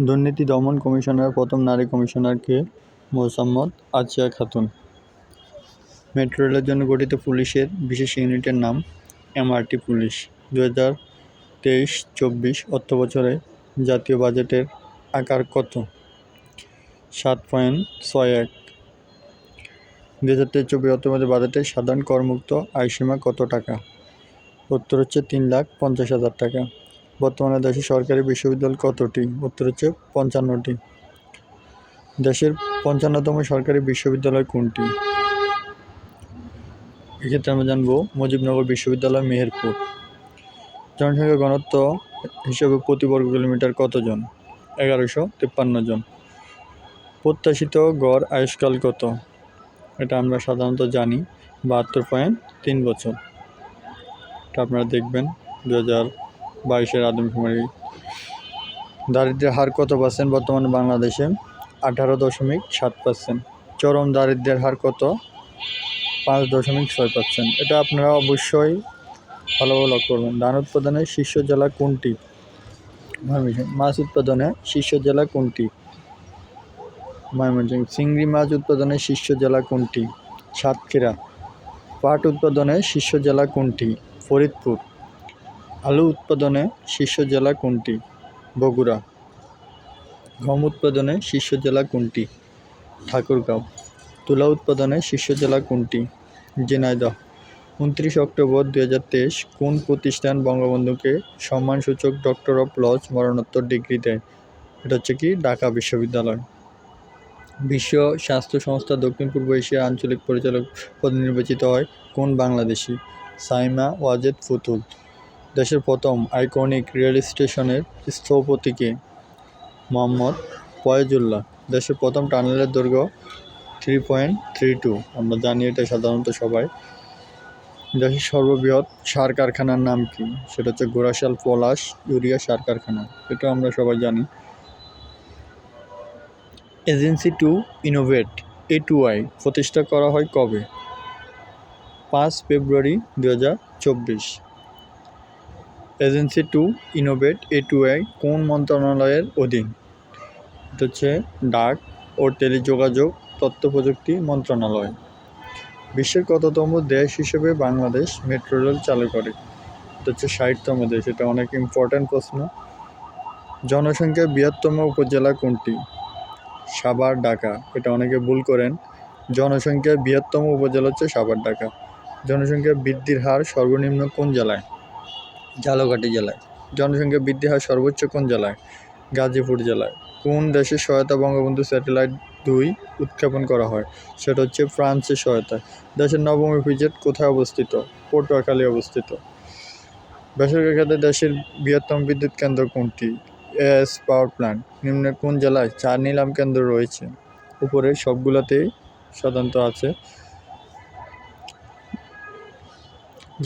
দুর্নীতি দমন কমিশনের প্রথম নারী কমিশনার কে? মোসাম্মৎ আজিয়া খাতুন। মেট্রো রেলের জন্য গঠিত পুলিশের বিশেষ ইউনিটের নাম এমআরটি পুলিশ। 2023-24 অর্থবছরে জাতীয় বাজেটের আকার কত? 7.61। 2023-24 অর্থবছরের বাজেটে সাধারণ করমুক্ত আয়সীমা কত টাকা? উত্তর হচ্ছে 3,50,000 টাকা। বর্তমানে দেশের সরকারি বিশ্ববিদ্যালয় কতটি? উত্তর হচ্ছে 55টি। দেশের 55তম সরকারি বিশ্ববিদ্যালয় কোনটি? এক্ষেত্রে আমরা জানবো মুজিবনগর বিশ্ববিদ্যালয়, মেহেরপুর। জনসংখ্যা ঘনত্ব হিসেবে প্রতি বর্গ কিলোমিটার কতজন? 1153 জন। প্রত্যাশিত গড় আয়ুষ্কাল কত? এটা আমরা সাধারণত জানি 72.3 বছর। এটা আপনারা দেখবেন 2022-এর আদমশুমারি। দারিদ্র্যের হার কত পার্সেন্ট বর্তমানে বাংলাদেশে? 18.7%। চরম দারিদ্র্যের হার কত? 5.6%। এটা আপনারা অবশ্যই ভালোভাবে লক্ষ্য করবেন। ধান উৎপাদনের শীর্ষ জেলা কোনটি? ময়মনসিংহ। মাছ উৎপাদনে শীর্ষ জেলা কোনটি? ময়মনসিংহ। চিংড়ি মাছ উৎপাদনের শীর্ষ জেলা কোনটি? সাতক্ষীরা। পাট উৎপাদনে শীর্ষ জেলা কোনটি? ফরিদপুর। আলু উৎপাদনে শীর্ষ জেলা কোনটি? বগুড়া। গম উৎপাদনে শীর্ষ জেলা কোনটি? ঠাকুরগাঁও। তুলা উৎপাদনে শীর্ষ জেলা কোনটি? ঝিনাইদহ। 29 অক্টোবর 2023 কোন প্রতিষ্ঠান বঙ্গবন্ধুকে সম্মানসূচক ডক্টর অফ লজ মরণোত্তর ডিগ্রি দেয়? এটা হচ্ছে কি ঢাকা বিশ্ববিদ্যালয়। বিশ্ব স্বাস্থ্য সংস্থা দক্ষিণ পূর্ব এশিয়ার আঞ্চলিক পরিচালক পদে নির্বাচিত হয় কোন বাংলাদেশি? সাইমা ওয়াজেদ ফুতুল। দেশের প্রথম আইকনিক রেল স্টেশনের স্থপতি কে? মোহাম্মদ ফয়েজুল্লাহ। দেশের প্রথম টানেলের দৈর্ঘ্য 3.32। আমরা জানি এটা সাধারণত সবাই। দেশের সর্ববৃহৎ সার কারখানার নাম কি? সেটা হচ্ছে গোরাশাল পলাশ ইউরিয়া সার কারখানা। এটা আমরা সবাই জানি। এজেন্সি টু ইনোভেট A2I প্রতিষ্ঠা করা হয় কবে? 5 ফেব্রুয়ারি 2024। এজেন্সি টু ইনোভেট A2I কোন মন্ত্রণালয়ের অধীন? এটা হচ্ছে ডাক ও টেলিযোগাযোগ তথ্য প্রযুক্তি মন্ত্রণালয়। বিশ্বের কততম দেশ হিসেবে বাংলাদেশ মেট্রো রেল চালু করে? এটা হচ্ছে 60তম দেশ। এটা অনেক ইম্পর্ট্যান্ট প্রশ্ন। জনসংখ্যার বৃহত্তম উপজেলা কোনটি? সাভার, ঢাকা। এটা অনেকে ভুল করেন। জনসংখ্যার বৃহত্তম উপজেলা হচ্ছে সাভার, ঢাকা। জনসংখ্যা বৃদ্ধির হার সর্বনিম্ন কোন জেলায়? ঝালকাঠি জেলায়। জনসংখ্যা বৃদ্ধির হার সর্বোচ্চ কোন জেলায়? গাজীপুর জেলায়। কোন দেশের সহায়তা বঙ্গবন্ধু স্যাটেলাইট 2 উৎক্ষেপণ করা হয়? সেটা হচ্ছে ফ্রান্সের সহায়তায়। দেশের নবম ইপিজেড কোথায় অবস্থিত? পটুয়াখালী অবস্থিত। বেসরকারি খাতে দেশের বৃহত্তম বিদ্যুৎ কেন্দ্র কোনটি? S power plant. নিম্নে কোন জেলায় 4 নিলাম কেন্দ্র রয়েছে? উপরে সবগুলোতেই সাধারণত আছে।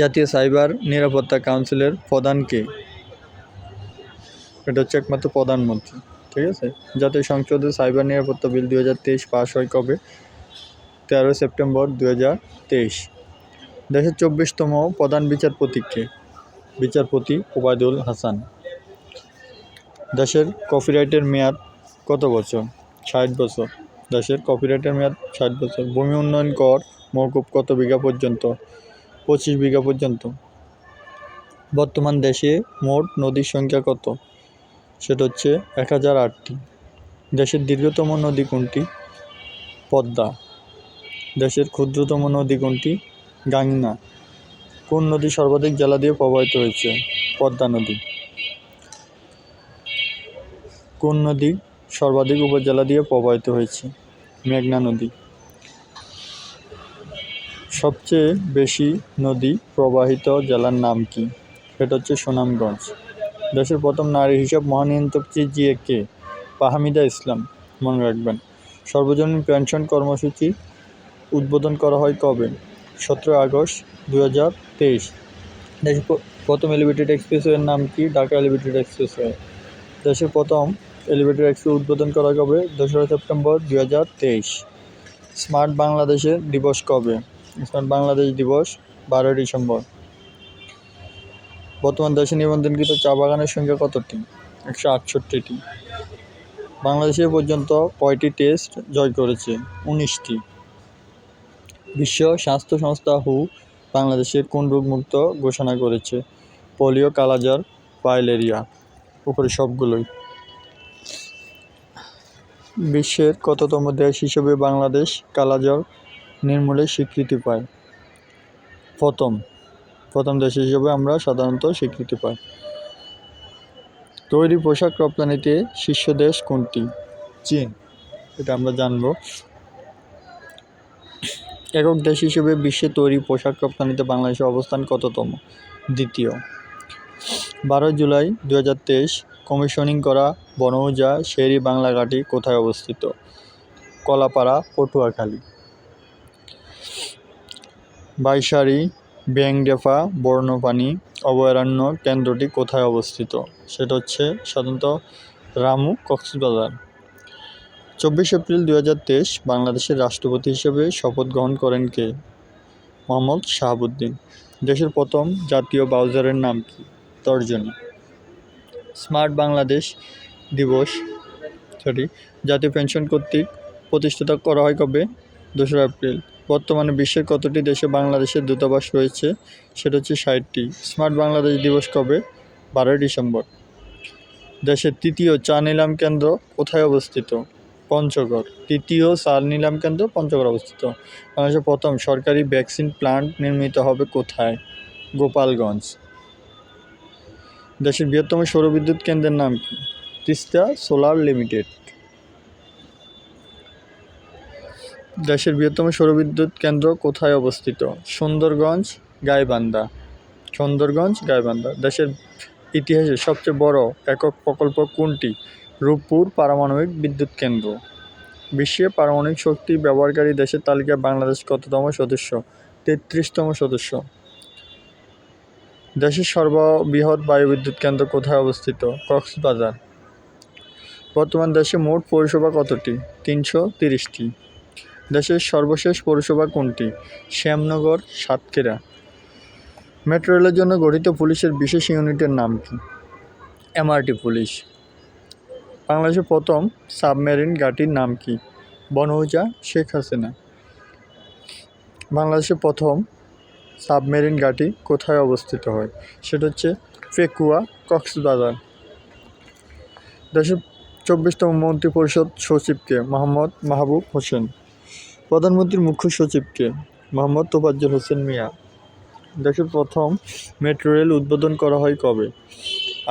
জাতীয় সাইবার নিরাপত্তা কাউন্সিলের প্রধান কে? এটা হচ্ছে একমাত্র প্রধানমন্ত্রী। ঠিক আছে। জাতীয় সংসদে সাইবার নিরাপত্তা বিল 2023 পাস হয় কবে? 13 সেপ্টেম্বর 2023। দেশের 24তম প্রধান বিচারপতি কে? বিচারপতি ওবায়দুল হাসান। দেশের কপিরাইটের মেয়াদ কত বছর? 60 বছর। দেশের কপিরাইটের মেয়াদ 60 বছর। ভূমি উন্নয়ন কর মওকুফ কত বিঘা পর্যন্ত? 25 বিঘা পর্যন্ত। বর্তমান দেশে মোট নদীর সংখ্যা কত? সেটা হচ্ছে 1008টি। দেশের দীর্ঘতম নদী কোনটি? পদ্মা। দেশের ক্ষুদ্রতম নদী কোনটি? গাংনা। কোন নদী সর্বাধিক জেলা দিয়ে প্রবাহিত হয়েছে? পদ্মা নদী। কোন নদী সর্বাধিক উপজেলা দিয়ে প্রবাহিত হয়েছে? মেঘনা নদী। সবচেয়ে বেশি নদী প্রবাহিত জেলার নাম কি? সেটা হচ্ছে সুনামগঞ্জ। দেশের প্রথম নারী হিসাব মহানিয়ন্ত্রক কে? ফাহমিদা ইসলাম। মনে রাখবেন। সর্বজনীন পেনশন কর্মসূচি উদ্বোধন করা হয় কবে? 17 আগস্ট 2023। দেশের প্রথম এলিভেটেড এক্সপ্রেসওয়ের নাম কি? Dhaka elevated expressway. দেশের প্রথম এলিভেটেড এক্সপ্রেস উদ্বোধন করা কবে? 2 সেপ্টেম্বর 2023। স্মার্ট বাংলাদেশের দিবস কবে? স্মার্ট বাংলাদেশ দিবস 12 ডিসেম্বর। বর্তমান দেশে নিবন্ধনকৃত চা বাগানের সংখ্যা কতটি? 168টি। বাংলাদেশ এ পর্যন্ত কয়টি টেস্ট জয় করেছে? 19টি। বিশ্ব স্বাস্থ্য সংস্থা বাংলাদেশে কোন রোগ মুক্ত ঘোষণা করেছে? পোলিও, কালাজ্বর, ফাইলেরিয়া। উপরে সবগুলোই। বিশ্বের কততম দেশ হিসেবে বাংলাদেশ কালাজ্বর নির্মূলের স্বীকৃতি পায়? প্রথম দেশ হিসেবে আমরা সাধারণত স্বীকৃতি পাই। তৈরি পোশাক রপ্তানিতে শীর্ষ দেশ কোনটি? চীন। এটা আমরা জানব। একক দেশ হিসেবে বিশ্বে তৈরি পোশাক রপ্তানিতে বাংলাদেশের অবস্থান কততম? দ্বিতীয়। 12 জুলাই 2023 কমিশনিং করা বনৌজা শের-ই বাংলা ঘাঁটি কোথায় অবস্থিত? কলাপাড়া, পটুয়াখালী। বাইশারী ব্যাংডেফা বন্যপ্রাণী অভয়ারণ্য কেন্দ্রটি কোথায় অবস্থিত? সেটা হচ্ছে সাধারণত রামু, কক্সবাজার। 24 এপ্রিল 2023 বাংলাদেশের রাষ্ট্রপতি হিসেবে শপথ গ্রহণ করেন কে? মোহাম্মদ শাহাবুদ্দিন। দেশের প্রথম জাতীয় ব্রাউজারের নাম কি? তর্জনী। স্মার্ট বাংলাদেশ দিবস জাতীয় পেনশন কর্তৃক প্রতিষ্ঠা করা হয় কবে? 2 এপ্রিল। বর্তমানে বিশ্বের কতটি দেশে বাংলাদেশের দূতাবাস রয়েছে? সেটা হচ্ছে 60টি। স্মার্ট বাংলাদেশ দিবস কবে? 12 ডিসেম্বর। দেশের তৃতীয় চা নিলাম কেন্দ্র কোথায় অবস্থিত? পঞ্চগড়। তৃতীয় চা নিলাম কেন্দ্র পঞ্চগড় অবস্থিত। বাংলাদেশের প্রথম সরকারি ভ্যাকসিন প্লান্ট নির্মিত হবে কোথায়? গোপালগঞ্জ। দেশের বৃহত্তম সৌরবিদ্যুৎ কেন্দ্রের নাম কি? Teesta solar limited. দেশের বৃহত্তম সৌরবিদ্যুৎ কেন্দ্র কোথায় অবস্থিত? সুন্দরগঞ্জ, গাইবান্ধা। দেশের ইতিহাসে সবচেয়ে বড় একক প্রকল্প কোনটি? রূপপুর পারমাণবিক বিদ্যুৎ কেন্দ্র। বিশ্বে পারমাণবিক শক্তি ব্যবহারকারী দেশের তালিকায় বাংলাদেশ কততম সদস্য? 33তম সদস্য। দেশের সর্ববৃহৎ বায়ুবিদ্যুৎ কেন্দ্র কোথায় অবস্থিত? কক্সবাজার। বর্তমান দেশে মোট পৌরসভা কতটি? 330টি। দেশের সর্বশেষ পৌরসভা কোনটি? শ্যামনগর, সাতক্ষীরা। মেট্রো রেলের জন্য গঠিত পুলিশের বিশেষ ইউনিটের নাম কি? MRT police. বাংলাদেশের প্রথম সাবমেরিন ঘাঁটির নাম কি? বনৌজা, শেখ হাসিনা। বাংলাদেশের প্রথম সাবমেরিন ঘাঁটি কোথায় অবস্থিত হয়? সেটা হচ্ছে পেকুয়া, কক্সবাজার। দেশের 24তম মন্ত্রিপরিষদ সচিবকে? মোহাম্মদ মাহবুব হোসেন। প্রধানমন্ত্রীর মুখ্য সচিবকে? মোহাম্মদ তোফাজ্জল হোসেন মিয়া। দেশের প্রথম মেট্রো রেল উদ্বোধন করা হয় কবে?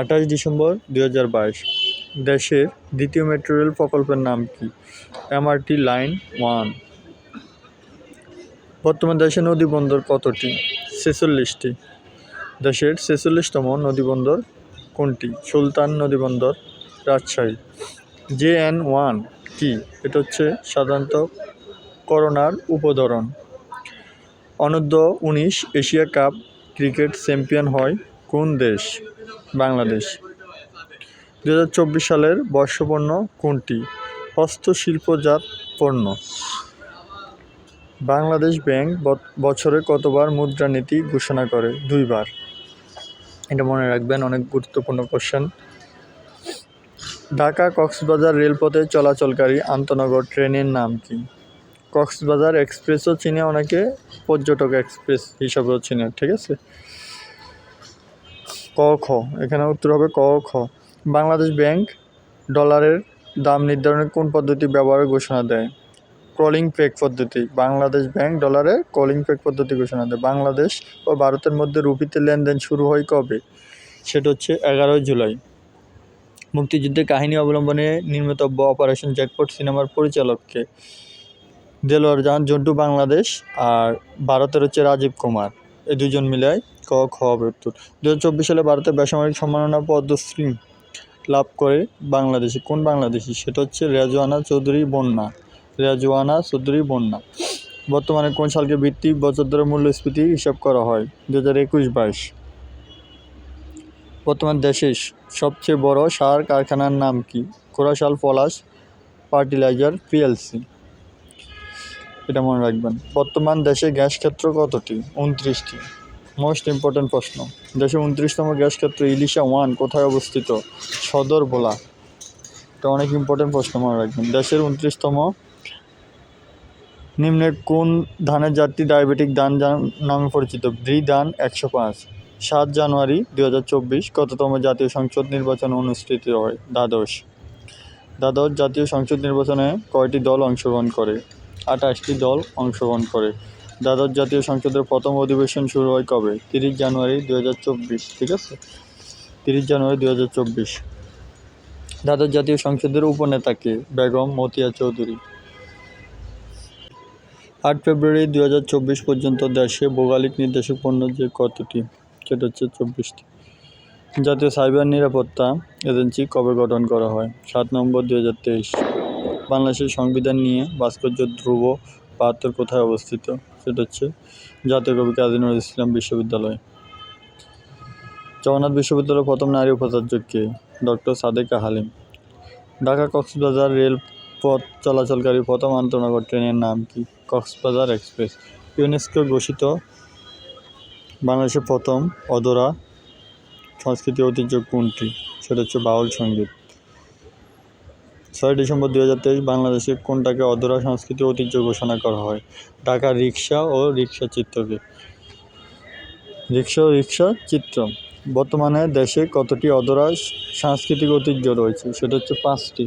28 ডিসেম্বর 2022। দেশের দ্বিতীয় মেট্রো রেল প্রকল্পের নাম কি? MRT line 1। বর্তমান দেশের নদীবন্দর কতটি? 46টি। দেশের 46তম নদীবন্দর কোনটি? সুলতান নদীবন্দর, রাজশাহী। JN1 কি? এটা হচ্ছে সাধারণত করোনার উপধরন। অনূর্ধ্ব-19 এশিয়া কাপ ক্রিকেট চ্যাম্পিয়ন হয় কোন দেশ? বাংলাদেশ। 2024 সালের বর্ষপণ্য কোনটি? হস্তশিল্পজাত পণ্য। বাংলাদেশ ব্যাংক বছরে কতবার মুদ্রানীতি ঘোষণা করে? 2 বার। এটা মনে রাখবেন, অনেক গুরুত্বপূর্ণ কোশ্চেন। ঢাকা কক্সবাজার রেলপথে চলাচলকারী আন্তনগর ট্রেনের নাম কি? কক্সবাজার এক্সপ্রেসও চিনে অনেকে, পর্যটক এক্সপ্রেস হিসাবেও চিনে। ঠিক আছে। ক খ, এখানে উত্তর হবে ক খ। বাংলাদেশ ব্যাংক ডলারের দাম নির্ধারণের কোন পদ্ধতি ব্যবহারের ঘোষণা দেয়? কলিং পেগ পদ্ধতি। বাংলাদেশ ব্যাংক ডলারের কলিং পেগ পদ্ধতি ঘোষণা দেয়। বাংলাদেশ ও ভারতের মধ্যে রুপিতে লেনদেন শুরু হয় কবে? সেটা হচ্ছে 11 জুলাই। মুক্তিযুদ্ধের কাহিনী অবলম্বনে নির্মিত অপারেশন জ্যাকপট সিনেমার পরিচালককে? দেলোয়ার জাহান জন্টু বাংলাদেশ, আর ভারতের হচ্ছে রাজীব কুমার। এই দুজন মিলায় ক খ হবে উত্তর। 2024 সালে ভারতের বেসামরিক সম্মাননা পদ্মশ্রী লাভ করে বাংলাদেশি কোন বাংলাদেশি? সেটা হচ্ছে রেজওয়ানা চৌধুরী বন্যা। বর্তমানে কোন সালকে ভিত্তিক বছর ধরে মূল্যস্ফীতি হিসাব করা হয়? 2021-22। বর্তমান দেশের সবচেয়ে বড় সার কারখানার নাম কি? কোরাসাল পলাশ ফার্টিলাইজার PLC। এটা মনে রাখবেন। বর্তমান দেশে গ্যাস ক্ষেত্র কতটি? 29টি। মোস্ট ইম্পর্ট্যান্ট প্রশ্ন। দেশে 29তম গ্যাস ক্ষেত্র ইলিশা 1 কোথায় অবস্থিত? সদর ভোলা। এটা অনেক ইম্পর্টেন্ট প্রশ্ন, মনে রাখবেন। দেশের 29তম নিম্নের কোন ধানের জাতটি ডায়াবেটিক ধান নামে পরিচিত? ব্রি ধান 105। 7 জানুয়ারি 2024 কততম জাতীয় সংসদ নির্বাচন অনুষ্ঠিত হয়? দ্বাদশ জাতীয় সংসদ নির্বাচনে কয়টি দল অংশগ্রহণ করে? 28টি দল অংশগ্রহণ করে। দ্বাদশ জাতীয় সংসদের প্রথম অধিবেশন শুরু হয় কবে? 30 জানুয়ারি 2024। ঠিক আছে, 30 জানুয়ারি 2024। দ্বাদশ জাতীয় সংসদের উপনেতা কে? বেগম মতিয়া চৌধুরী। 8 ফেব্রুয়ারি 2024 পর্যন্ত দেশে ভৌগোলিক নির্দেশক পণ্য যে কতটি? সেটা হচ্ছে 24টি। জাতীয় সাইবার নিরাপত্তা এজেন্সি কবে গঠন করা হয়? 7 নভেম্বর 2023। বাংলাদেশের সংবিধান নিয়ে ভাস্কর্য ধ্রুব 72 কোথায় অবস্থিত? সেটা হচ্ছে জাতীয় কবি কাজী নজরুল ইসলাম বিশ্ববিদ্যালয়। জগন্নাথ বিশ্ববিদ্যালয়ের প্রথম নারী উপাচার্য কে? ডক্টর সাদেকা হালিম। ঢাকা কক্সবাজার রেলপথ চলাচলকারী প্রথম আন্তনগর ট্রেনের নাম কি? কক্সবাজার এক্সপ্রেস। ইউনেস্কো ঘোষিত বাংলাদেশের প্রথম অধরা সংস্কৃতি ঐতিহ্য কোনটি? সেটা হচ্ছে বাউল সঙ্গীত। 6 ডিসেম্বর 2023 বাংলাদেশে কোনটাকে অধরা সংস্কৃতি ঐতিহ্য ঘোষণা করা হয়? ঢাকা রিক্সা ও রিক্সা চিত্রকে। রিক্সা ও রিক্সা চিত্র। বর্তমানে দেশে কতটি অধরা সাংস্কৃতিক ঐতিহ্য রয়েছে? সেটা হচ্ছে 5টি।